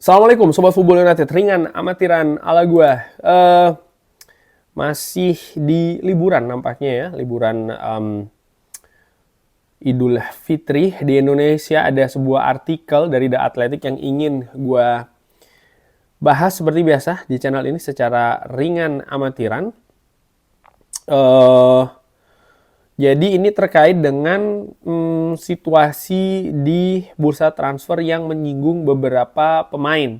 Assalamualaikum Sobat Football United, ringan amatiran ala gua. Masih di liburan nampaknya ya, liburan Idul Fitri di Indonesia. Ada sebuah artikel dari The Athletic yang ingin gua bahas seperti biasa di channel ini secara ringan amatiran. Jadi ini terkait dengan situasi di bursa transfer yang menyinggung beberapa pemain.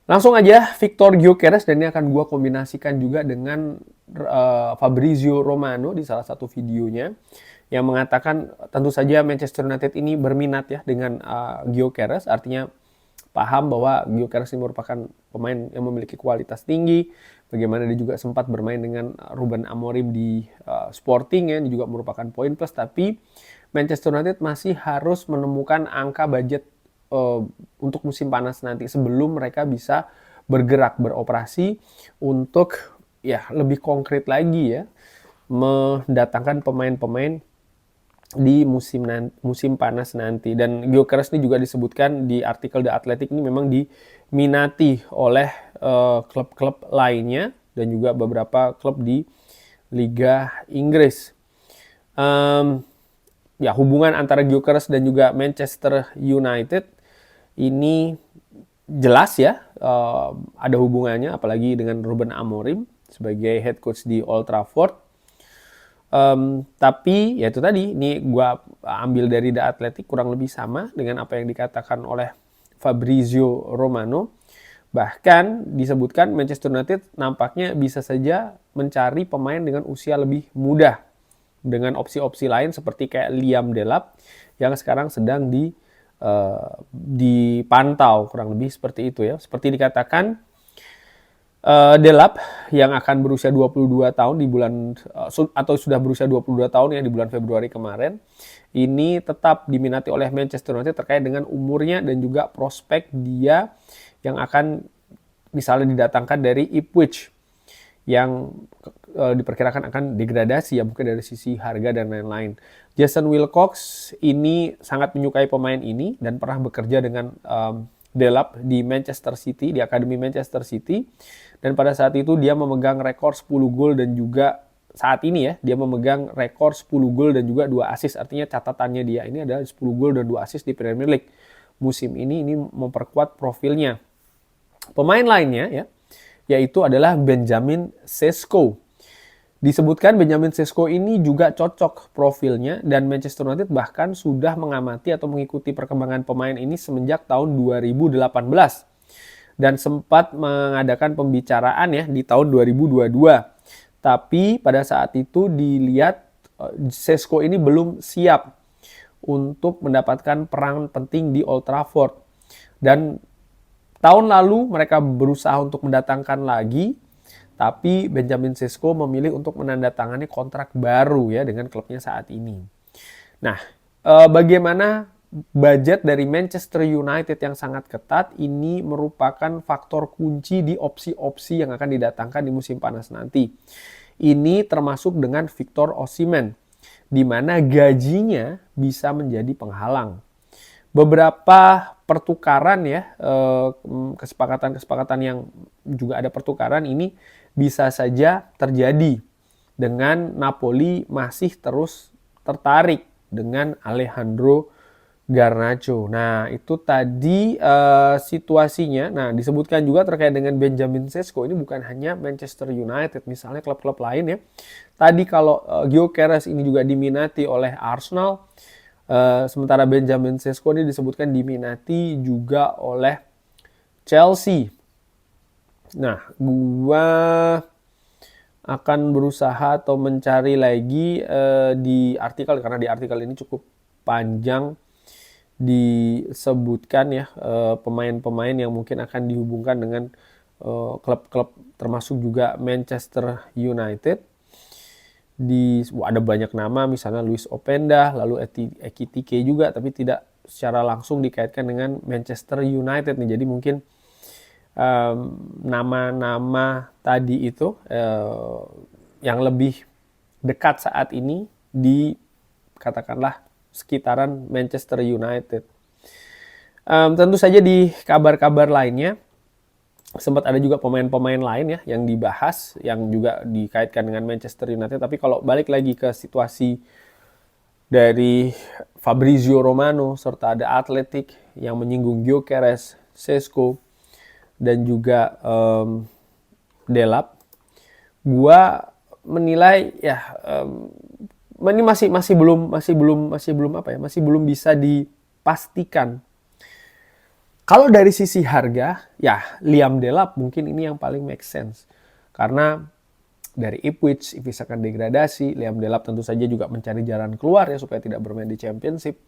Langsung aja Victor Gyökeres, dan ini akan gue kombinasikan juga dengan Fabrizio Romano di salah satu videonya yang mengatakan tentu saja Manchester United ini berminat ya dengan Gyökeres, artinya paham bahwa Gyökeres ini merupakan pemain yang memiliki kualitas tinggi. Bagaimana dia juga sempat bermain dengan Ruben Amorim di Sporting ya, ini juga merupakan poin plus. Tapi Manchester United masih harus menemukan angka budget untuk musim panas nanti sebelum mereka bisa bergerak beroperasi untuk ya lebih konkret lagi ya mendatangkan pemain-pemain di musim panas nanti. Dan Gyökeres ini juga disebutkan di artikel The Athletic, ini memang diminati oleh klub-klub lainnya dan juga beberapa klub di Liga Inggris. Ya, hubungan antara Gyökeres dan juga Manchester United ini jelas ya, ada hubungannya, apalagi dengan Ruben Amorim sebagai head coach di Old Trafford. Tapi ya itu tadi, ini gue ambil dari The Athletic, kurang lebih sama dengan apa yang dikatakan oleh Fabrizio Romano. Bahkan disebutkan Manchester United nampaknya bisa saja mencari pemain dengan usia lebih muda, dengan opsi-opsi lain seperti kayak Liam Delap yang sekarang sedang dipantau, kurang lebih seperti itu ya. Seperti dikatakan, Delap yang akan berusia 22 tahun di bulan atau sudah berusia 22 tahun ya di bulan Februari kemarin, ini tetap diminati oleh Manchester United terkait dengan umurnya dan juga prospek dia yang akan misalnya didatangkan dari Ipswich yang diperkirakan akan degradasi ya, mungkin dari sisi harga dan lain-lain. Jason Wilcox ini sangat menyukai pemain ini dan pernah bekerja dengan Delap di Manchester City, di Akademi Manchester City, dan pada saat itu dia memegang rekor 10 gol dan juga saat ini ya dia memegang rekor 10 gol dan juga 2 assist. Artinya catatannya dia ini adalah 10 gol dan 2 assist di Premier League musim ini memperkuat profilnya. Pemain lainnya ya yaitu adalah Benjamin Sesko. Disebutkan Benjamin Sesko ini juga cocok profilnya, dan Manchester United bahkan sudah mengamati atau mengikuti perkembangan pemain ini semenjak tahun 2018 dan sempat mengadakan pembicaraan ya di tahun 2022. Tapi pada saat itu dilihat Sesko ini belum siap untuk mendapatkan peran penting di Old Trafford. Dan tahun lalu mereka berusaha untuk mendatangkan lagi, tapi Benjamin Sesko memilih untuk menandatangani kontrak baru ya dengan klubnya saat ini. Nah, bagaimana budget dari Manchester United yang sangat ketat ini merupakan faktor kunci di opsi-opsi yang akan didatangkan di musim panas nanti. Ini termasuk dengan Victor Osimhen, di mana gajinya bisa menjadi penghalang. Beberapa pertukaran ya, kesepakatan-kesepakatan yang juga ada pertukaran ini bisa saja terjadi dengan Napoli masih terus tertarik dengan Alejandro Garnacho. Nah, itu tadi situasinya. Nah, disebutkan juga terkait dengan Benjamin Sesko, ini bukan hanya Manchester United, misalnya klub-klub lain ya. Tadi kalau Gyökeres ini juga diminati oleh Arsenal, sementara Benjamin Sesko ini disebutkan diminati juga oleh Chelsea. Nah, gua akan berusaha atau mencari lagi di artikel, karena di artikel ini cukup panjang disebutkan ya pemain-pemain yang mungkin akan dihubungkan dengan klub-klub termasuk juga Manchester United. Ada banyak nama, misalnya Luis Openda, lalu Ekitike juga, tapi tidak secara langsung dikaitkan dengan Manchester United nih. Jadi mungkin nama-nama tadi itu yang lebih dekat saat ini di katakanlah sekitaran Manchester United. Tentu saja di kabar-kabar lainnya sempat ada juga pemain-pemain lain ya yang dibahas, yang juga dikaitkan dengan Manchester United. Tapi kalau balik lagi ke situasi dari Fabrizio Romano serta ada Athletic yang menyinggung Gyökeres, Sesko, dan juga Delap, gua menilai ya ini masih belum bisa dipastikan. Kalau dari sisi harga, ya Liam Delap mungkin ini yang paling make sense. Karena dari Ipswich misalkan degradasi, Liam Delap tentu saja juga mencari jalan keluar ya supaya tidak bermain di Championship.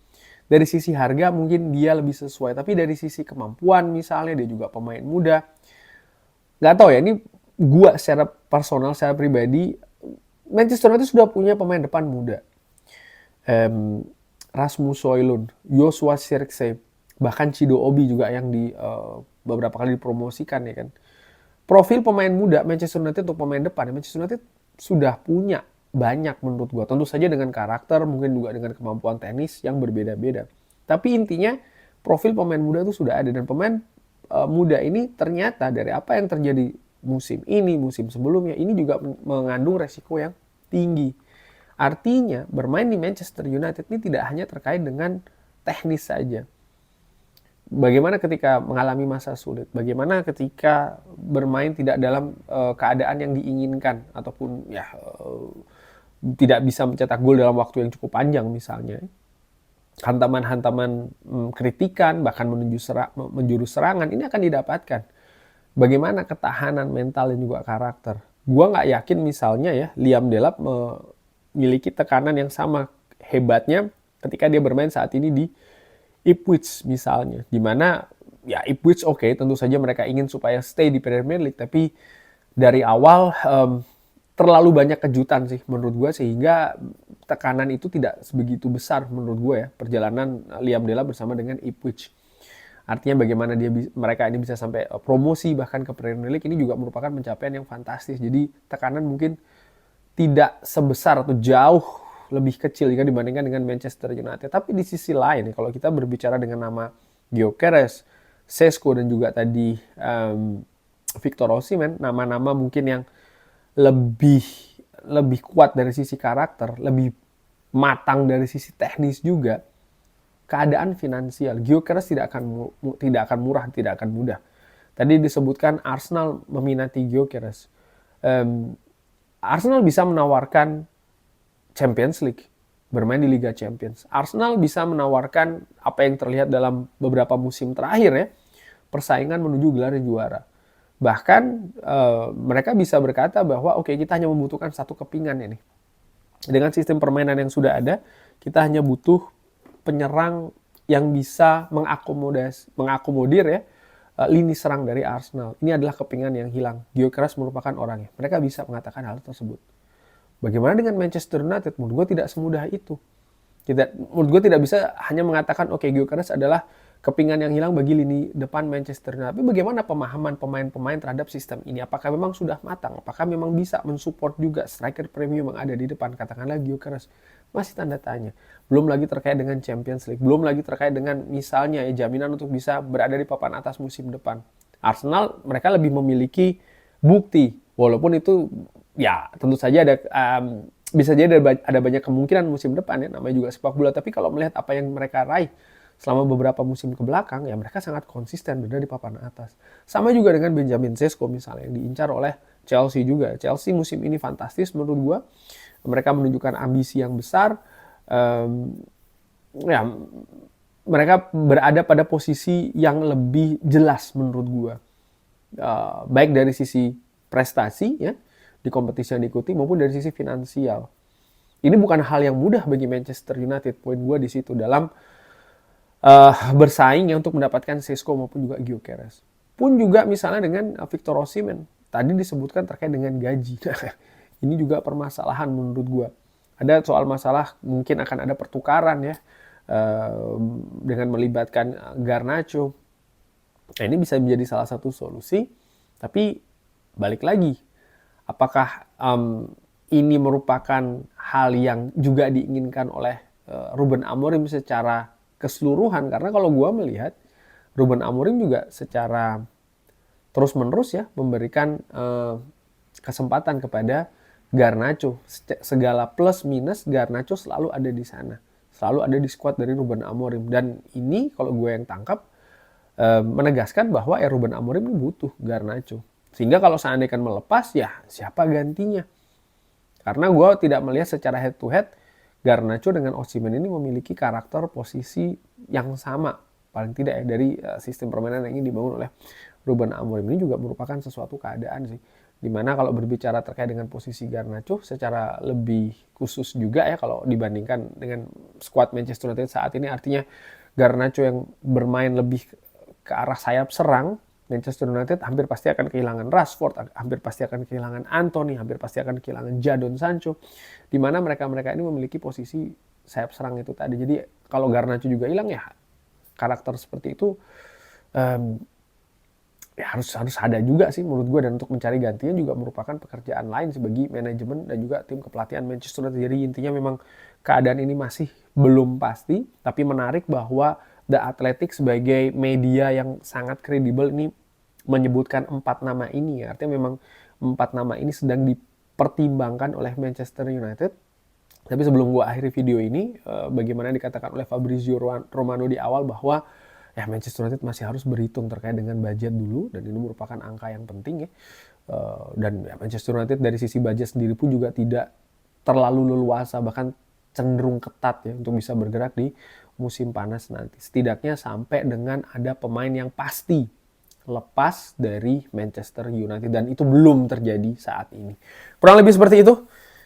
Dari sisi harga mungkin dia lebih sesuai, tapi dari sisi kemampuan misalnya dia juga pemain muda. Nggak tahu ya, ini gua secara personal, secara pribadi, Manchester United sudah punya pemain depan muda. Rasmus Højlund, Joshua Zirkzee, bahkan Chido Obi juga yang di beberapa kali dipromosikan ya kan. Profil pemain muda Manchester United untuk pemain depan, Manchester United sudah punya banyak menurut gua. Tentu saja dengan karakter, mungkin juga dengan kemampuan teknis yang berbeda-beda. Tapi intinya profil pemain muda itu sudah ada, dan pemain muda ini ternyata dari apa yang terjadi musim ini, musim sebelumnya, ini juga mengandung resiko yang tinggi. Artinya bermain di Manchester United ini tidak hanya terkait dengan teknis saja. Bagaimana ketika mengalami masa sulit, bagaimana ketika bermain tidak dalam keadaan yang diinginkan, ataupun ya tidak bisa mencetak gol dalam waktu yang cukup panjang misalnya. Hantaman-hantaman kritikan, bahkan menjurus serangan, ini akan didapatkan. Bagaimana ketahanan mental dan juga karakter. Gua nggak yakin misalnya ya Liam Delap memiliki tekanan yang sama hebatnya ketika dia bermain saat ini di Ipswich misalnya, dimana ya Ipswich oke, tentu saja mereka ingin supaya stay di Premier League, tapi dari awal terlalu banyak kejutan sih menurut gue, sehingga tekanan itu tidak sebegitu besar menurut gue ya, perjalanan Liam Delap bersama dengan Ipswich. Artinya bagaimana mereka ini bisa sampai promosi bahkan ke Premier League, ini juga merupakan pencapaian yang fantastis. Jadi tekanan mungkin tidak sebesar atau jauh lebih kecil jika dibandingkan dengan Manchester United. Tapi di sisi lain, kalau kita berbicara dengan nama Gyökeres, Sesko, dan juga tadi Victor Osimhen, nama-nama mungkin yang lebih kuat dari sisi karakter, lebih matang dari sisi teknis juga. Keadaan finansial, Gyökeres tidak akan murah, tidak akan mudah. Tadi disebutkan Arsenal meminati Gyökeres. Arsenal bisa menawarkan Champions League, bermain di Liga Champions. Arsenal bisa menawarkan apa yang terlihat dalam beberapa musim terakhir ya, persaingan menuju gelar juara. Bahkan mereka bisa berkata bahwa oke, kita hanya membutuhkan satu kepingan ini. Dengan sistem permainan yang sudah ada, kita hanya butuh penyerang yang bisa mengakomodir ya lini serang dari Arsenal. Ini adalah kepingan yang hilang. Gyökeres merupakan orangnya. Mereka bisa mengatakan hal tersebut. Bagaimana dengan Manchester United? Menurut gue tidak semudah itu. Menurut gue tidak bisa hanya mengatakan oke, Gyökeres adalah kepingan yang hilang bagi lini depan Manchester United. Tapi bagaimana pemahaman pemain-pemain terhadap sistem ini? Apakah memang sudah matang? Apakah memang bisa mensupport juga striker premium yang ada di depan? Katakanlah Gyökeres. Masih tanda tanya. Belum lagi terkait dengan Champions League. Belum lagi terkait dengan misalnya ya jaminan untuk bisa berada di papan atas musim depan. Arsenal mereka lebih memiliki bukti. Walaupun itu ya tentu saja bisa jadi ada banyak kemungkinan musim depan ya, namanya juga sepak bola. Tapi kalau melihat apa yang mereka raih selama beberapa musim ke belakang, ya mereka sangat konsisten berada di papan atas. Sama juga dengan Benjamin Sesko misalnya, yang diincar oleh Chelsea juga. Chelsea musim ini fantastis menurut gua. Mereka menunjukkan ambisi yang besar. Ya, mereka berada pada posisi yang lebih jelas menurut gua. Baik dari sisi prestasi ya, di kompetisi yang diikuti, maupun dari sisi finansial. Ini bukan hal yang mudah bagi Manchester United. Poin gue di situ dalam bersaing ya untuk mendapatkan Sesko maupun juga Gyökeres. Pun juga misalnya dengan Victor Osimhen. Tadi disebutkan terkait dengan gaji. Ini juga permasalahan menurut gue. Ada soal masalah mungkin akan ada pertukaran ya dengan melibatkan Garnacho. Nah, ini bisa menjadi salah satu solusi. Tapi balik lagi, apakah ini merupakan hal yang juga diinginkan oleh Ruben Amorim secara keseluruhan? Karena kalau gue melihat Ruben Amorim juga secara terus-menerus ya memberikan kesempatan kepada Garnacho. Segala plus minus Garnacho selalu ada di sana. Selalu ada di squad dari Ruben Amorim. Dan ini kalau gue yang tangkap menegaskan bahwa Ruben Amorim ini butuh Garnacho. Sehingga kalau seandainya kan melepas, ya siapa gantinya? Karena gue tidak melihat secara head to head Garnacho dengan Osimhen ini memiliki karakter posisi yang sama. Paling tidak ya dari sistem permainan yang ingin dibangun oleh Ruben Amorim ini juga merupakan sesuatu keadaan sih. Dimana kalau berbicara terkait dengan posisi Garnacho secara lebih khusus juga ya kalau dibandingkan dengan skuad Manchester United saat ini, artinya Garnacho yang bermain lebih ke arah sayap serang, Manchester United hampir pasti akan kehilangan Rashford, hampir pasti akan kehilangan Anthony, hampir pasti akan kehilangan Jadon Sancho, di mana mereka-mereka ini memiliki posisi sayap serang itu tadi. Jadi kalau Garnacho juga hilang ya karakter seperti itu ya harus ada juga sih menurut gue, dan untuk mencari gantinya juga merupakan pekerjaan lain bagi manajemen dan juga tim kepelatihan Manchester United. Jadi intinya memang keadaan ini masih belum pasti, tapi menarik bahwa The Athletic sebagai media yang sangat kredibel ini menyebutkan 4 nama ini ya. Artinya memang 4 nama ini sedang dipertimbangkan oleh Manchester United. Tapi sebelum gue akhiri video ini, bagaimana dikatakan oleh Fabrizio Romano di awal bahwa ya Manchester United masih harus berhitung terkait dengan budget dulu, dan ini merupakan angka yang penting ya. Dan ya Manchester United dari sisi budget sendiri pun juga tidak terlalu leluasa, bahkan cenderung ketat ya untuk bisa bergerak di musim panas nanti. Setidaknya sampai dengan ada pemain yang pasti lepas dari Manchester United, dan itu belum terjadi saat ini. Kurang lebih seperti itu.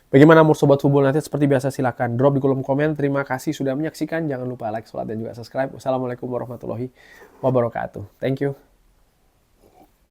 Bagaimana menurut Sobat Football United? Seperti biasa silahkan drop di kolom komen. Terima kasih sudah menyaksikan. Jangan lupa like, share, dan juga subscribe. Wassalamualaikum warahmatullahi wabarakatuh. Thank you.